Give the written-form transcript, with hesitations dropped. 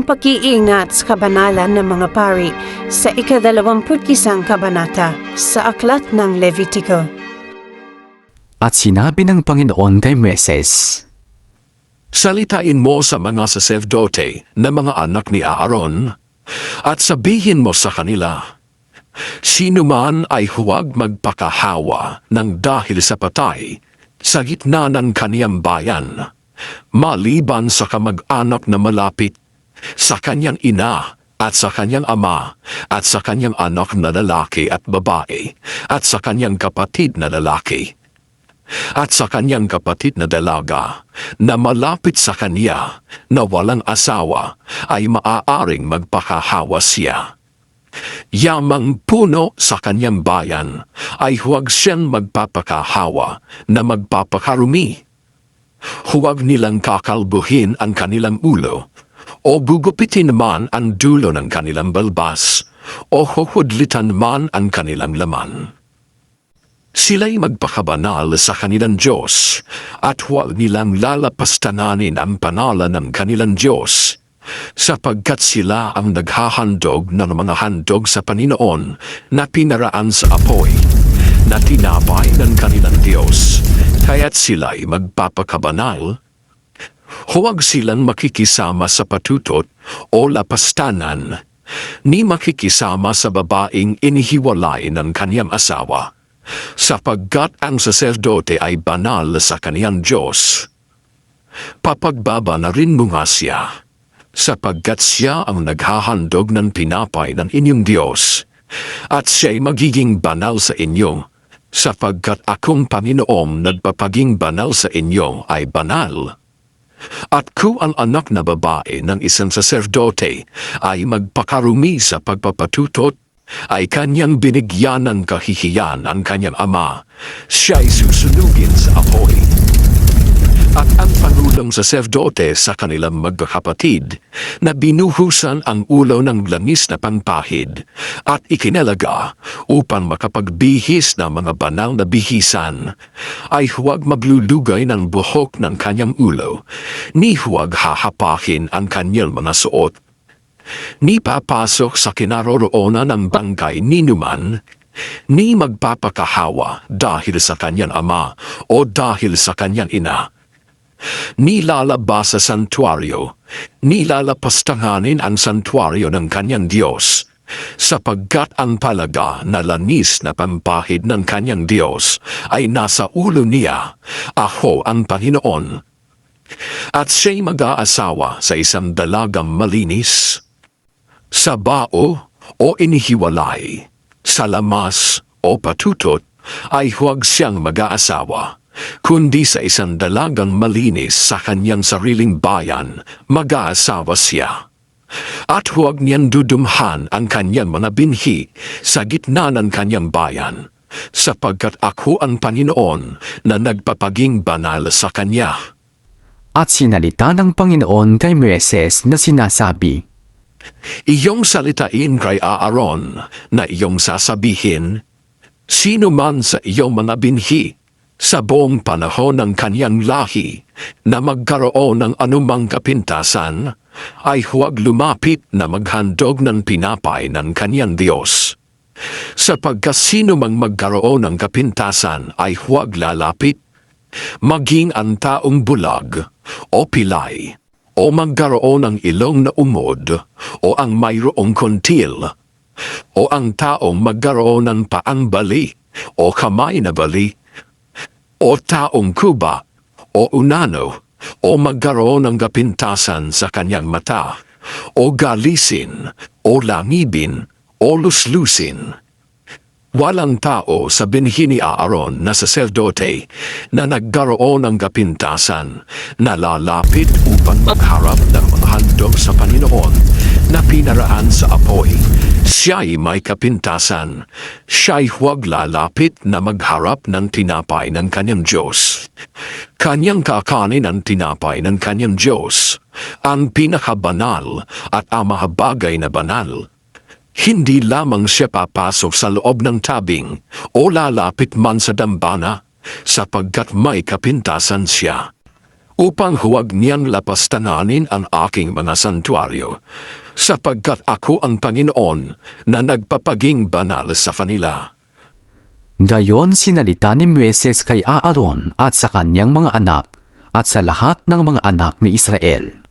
ang pag-iingat sa kabanalan ng mga pari sa ika-21 kabanata sa Aklat ng Levitiko. At sinabi ng Panginoon kay Moises, Salitain mo sa mga saserdote na mga anak ni Aaron at sabihin mo sa kanila, sino man ay huwag magpakahawa ng dahil sa patay sa gitna ng kaniyang bayan, maliban sa kamag-anak na malapit, sa kanyang ina at sa kanyang ama at sa kanyang anak na lalaki at babae at sa kanyang kapatid na lalaki at sa kanyang kapatid na dalaga na malapit sa kanya na walang asawa ay maaaring magpakahawa siya. Yamang puno sa kanyang bayan ay huwag siyang magpapakahawa na magpapakarumi. Huwag nilang kakalbuhin ang kanilang ulo o gugupitin man ang dulo ng kanilang balbas o huhudlitan man ang kanilang laman. Sila'y magpakabanal sa kanilang Diyos at huwag nilang lalapastanin ang panalan ng kanilang Diyos, sapagkat sila ang naghahandog ng mga handog sa Panginoon na pinaraan sa apoy, na tinapay ng kanilang Diyos, kaya't sila'y magpapakabanal. Huwag silang makikisama sa patutot o lapastanan, ni makikisama sa babaeng inihiwalay ng kaniyang asawa, sapagkat ang saserdote ay banal sa kaniyang Diyos. Papagbaba na rin mo nga siya, sapagkat siya ang naghahandog ng tinapay ng inyong Diyos, at siya'y magiging banal sa inyo, sapagkat akong Panginoong nagpapaging banal sa inyo ay banal. At kung ang anak na babae ng isang saserdote ay magpakarumi sa pagpapatutot, ay kanyang binigyan ng kahihiyan ang kanyang ama, siya'y susunugin sa apoy. At ang pangulong saserdote sa kanilang magkakapatid na binuhusan ang ulo ng langis na pangpahid at ikinalaga upang makapagbihis ng mga banal na bihisan, ay huwag maglulugay ng buhok ng kanyang ulo, ni huwag hahapakin ang kanyang mga suot, ni papasok sa kinaroroonan ng bangkay ni numan, ni magpapakahawa dahil sa kanyang ama o dahil sa kanyang ina, ni lalabas sa santuaryo, ni lalapastanganin ang santuaryo ng kanyang Diyos, sapagkat ang palaga na lanis na pampahid ng kanyang Diyos ay nasa ulo niya, ako ang Panginoon. At siya'y mag-aasawa sa isang dalagang malinis, sa bao o inihiwalay, sa lamas o patutot ay huwag siyang mag-aasawa, kundi sa isang dalagang malinis sa kanyang sariling bayan, mag-aasawa siya. At huwag niyang dudumhan ang kanyang mga binhi sa gitna ng kanyang bayan, sapagkat ako ang Panginoon na nagpapaging banal sa kanya. at sinalita ng Panginoon kay Moises na sinasabi, Iyong salitain kay Aaron na iyong sasabihin, sino man sa iyong mga binhi sa buong panahon ng kanyang lahi na magkaroon ng anumang kapintasan ay huwag lumapit na maghandog ng pinapay ng kanyang Diyos. Sapagkat sino mang magkaroon ng kapintasan ay huwag lalapit, maging ang taong bulag o pilay, o magkaroon ng ilong na umod, o ang mayroong kontil, o ang taong magkaroon ng paang bali, o kamay na bali, o taong kuba, o unano, o magkaroon ng kapintasan sa kanyang mata, o galisin, o langibin, o luslusin. Walang tao sa binhi ni Aaron na saserdote na nagkaroon ng kapintasan na lalapit upang magharap ng mga handog sa Panginoon na pinaraan sa apoy. Siya'y may kapintasan. Siya'y huwag lalapit na magharap ng tinapay ng kanyang Diyos. Kanyang kakanin ang tinapay ng kanyang Diyos, ang pinakabanal at ang mahabagay na banal. Hindi lamang siya papasok sa loob ng tabing o lalapit man sa dambana, sapagkat may kapintasan siya. upang huwag niyang lapastananin ang aking mga santuaryo, sapagkat ako ang Panginoon na nagpapaging banal sa kanila. Gayon sinalita ni Moises kay Aaron at sa kanyang mga anak at sa lahat ng mga anak ni Israel.